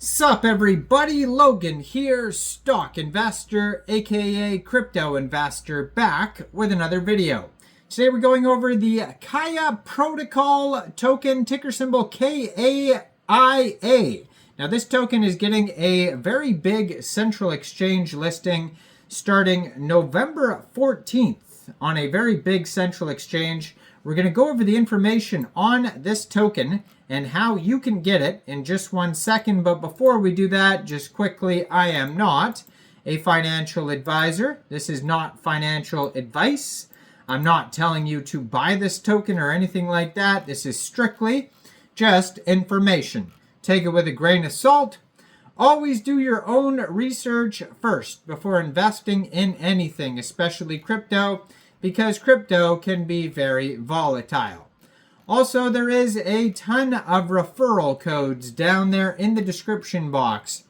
Sup everybody, Logan here, stock investor aka crypto investor, back with another video. Today we're going over the Kaia protocol token, ticker symbol KAIA. Now this token is getting a very big central exchange listing starting November 14th on a very big central exchange. We're going to go over the information on this token and how you can get it in just 1 second. But before we do that, just quickly, I am not a financial advisor. This is not financial advice. I'm not telling you to buy this token or anything like that. This is strictly just information. Take it with a grain of salt. Always do your own research first before investing in anything, especially crypto, because crypto can be very volatile. Also, there is a ton of referral codes down there in the description box.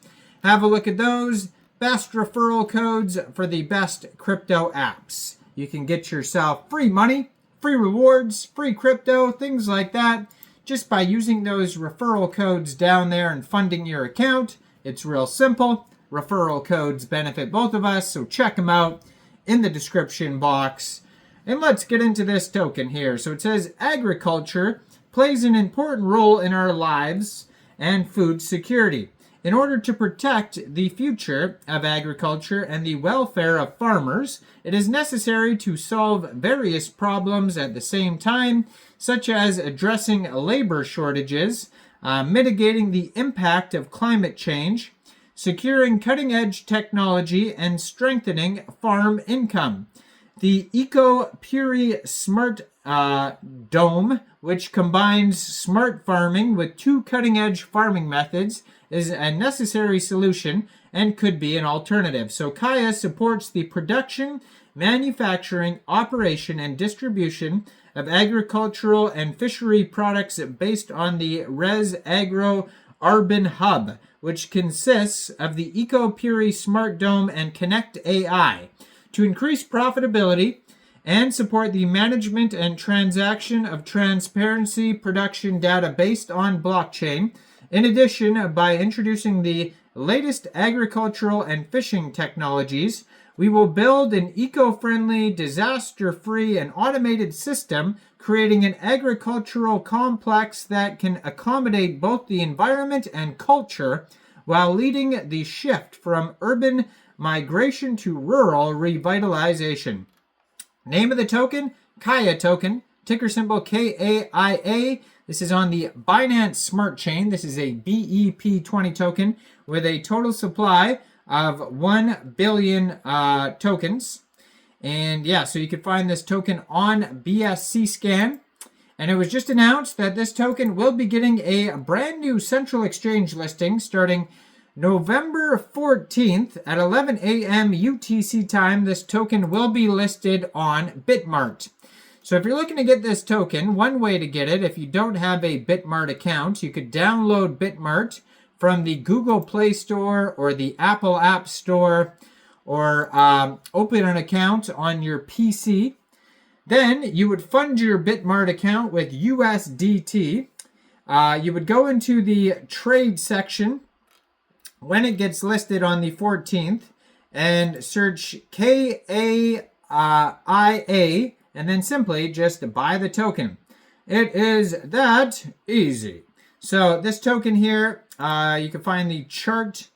Have a look at those. Best referral codes for the best crypto apps. You can get yourself free money, free rewards, free crypto, things like that, just by using those referral codes down there and funding your account. It's real simple. Referral codes benefit both of us, so check them out in the description box. And let's get into this token here. So it says agriculture plays an important role in our lives and food security. In order to protect the future of agriculture and the welfare of farmers, it is necessary to solve various problems at the same time, such as addressing labor shortages, mitigating the impact of climate change, securing cutting-edge technology, and strengthening farm income. The EcoPuri Smart Dome, which combines smart farming with 2 cutting-edge farming methods, is a necessary solution and could be an alternative. So Kaia supports the production, manufacturing, operation, and distribution of agricultural and fishery products based on the Res Agro Urban Hub, which consists of the EcoPuri Smart Dome and Connect AI. To increase profitability and support the management and transaction of transparency production data based on blockchain. In addition, by introducing the latest agricultural and fishing technologies, we will build an eco-friendly, disaster-free, and automated system, creating an agricultural complex that can accommodate both the environment and culture while leading the shift from urban migration to rural revitalization. Name of the token, Kaia token, ticker symbol KAIA. This is on the Binance Smart Chain. This is a BEP20 token with a total supply of 1 billion tokens. And yeah, so you can find this token on BSC Scan. And it was just announced that this token will be getting a brand new central exchange listing starting November 14th at 11 a.m. UTC time. This token will be listed on Bitmart. So if you're looking to get this token, one way to get it, if you don't have a Bitmart account, you could download Bitmart from the Google Play Store or the Apple App Store, or open an account on your PC. Then you would fund your Bitmart account with USDT. You would go into the trade section when it gets listed on the 14th and search KAIA and then simply just buy the token. It is that easy. So this token here, you can find the chart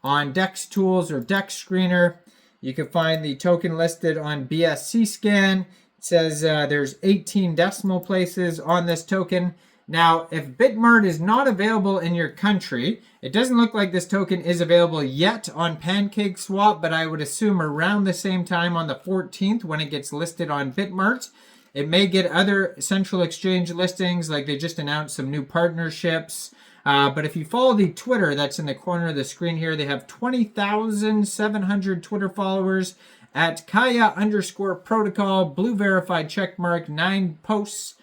on Dex Tools or Dex Screener. You can find the token listed on BSC Scan. It says there's 18 decimal places on this token. Now, if Bitmart is not available in your country, it doesn't look like this token is available yet on Pancakeswap, but I would assume around the same time on the 14th when it gets listed on Bitmart. It may get other central exchange listings, like they just announced some new partnerships. But if you follow the Twitter that's in the corner of the screen here, they have 20,700 Twitter followers at Kaia_protocol, blue verified checkmark, 9 posts.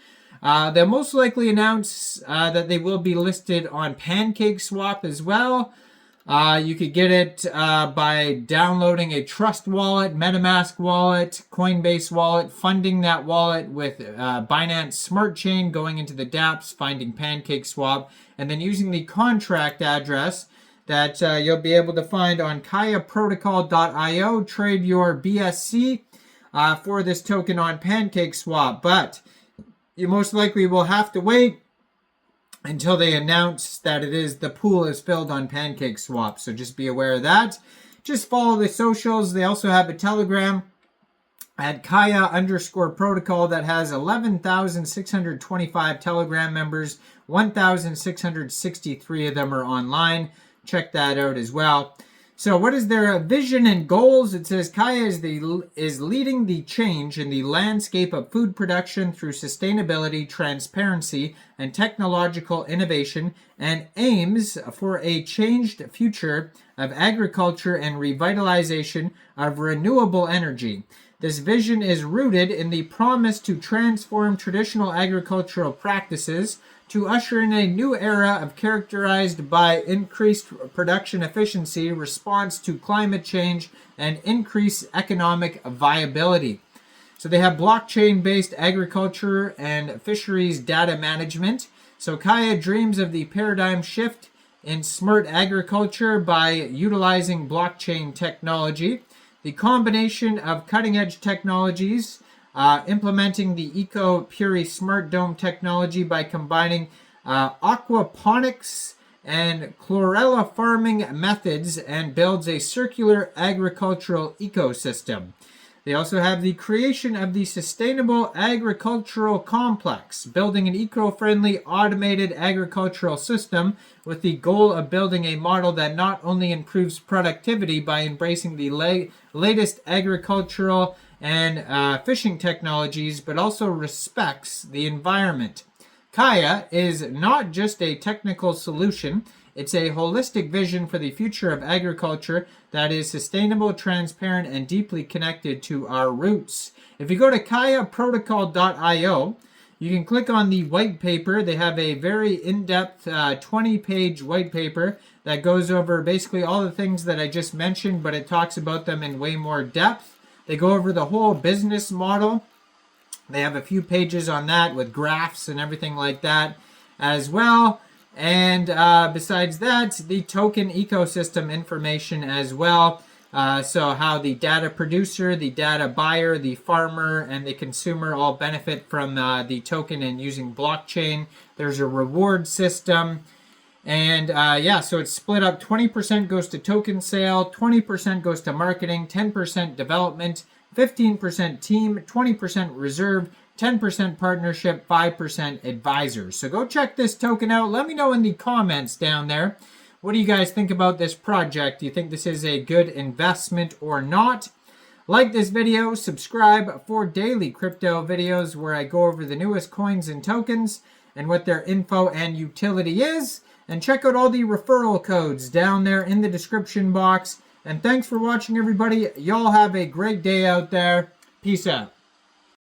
They'll most likely announce that they will be listed on Pancakeswap as well. You could get it by downloading a Trust wallet, MetaMask wallet, Coinbase wallet, funding that wallet with Binance Smart Chain, going into the dApps, finding Pancakeswap, and then using the contract address that you'll be able to find on KaiaProtocol.io. Trade your BSC for this token on Pancakeswap, but you most likely will have to wait until they announce that the pool is filled on Pancakeswap. So just be aware of that. Just follow the socials. They also have a Telegram at Kaia_protocol that has 11,625 Telegram members. 1,663 of them are online. Check that out as well. So what is their vision and goals? It says Kaia is leading the change in the landscape of food production through sustainability, transparency, and technological innovation, and aims for a changed future of agriculture and revitalization of renewable energy. This vision is rooted in the promise to transform traditional agricultural practices to usher in a new era of characterized by increased production efficiency, response to climate change, and increased economic viability. So they have blockchain-based agriculture and fisheries data management. So Kaia dreams of the paradigm shift in smart agriculture by utilizing blockchain technology. The combination of cutting-edge technologies, implementing the Eco-Puri Smart Dome technology by combining aquaponics and chlorella farming methods, and builds a circular agricultural ecosystem. They also have the creation of the Sustainable Agricultural Complex, building an eco-friendly automated agricultural system with the goal of building a model that not only improves productivity by embracing the latest agricultural and fishing technologies, but also respects the environment. Kaia is not just a technical solution, it's a holistic vision for the future of agriculture that is sustainable, transparent, and deeply connected to our roots. If you go to KaiaProtocol.io, you can click on the white paper. They have a very in-depth 20-page white paper that goes over basically all the things that I just mentioned, but it talks about them in way more depth. They go over the whole business model. They have a few pages on that with graphs and everything like that as well. And besides that, the token ecosystem information as well. So how the data producer, the data buyer, the farmer, and the consumer all benefit from the token and using blockchain. There's a reward system. And yeah, so it's split up. 20% goes to token sale, 20% goes to marketing, 10% development, 15% team, 20% reserve, 10% partnership, 5% advisors. So go check this token out. Let me know in the comments down there. What do you guys think about this project? Do you think this is a good investment or not? Like this video, subscribe for daily crypto videos where I go over the newest coins and tokens and what their info and utility is. And check out all the referral codes down there in the description box. And thanks for watching, everybody. Y'all have a great day out there. Peace out.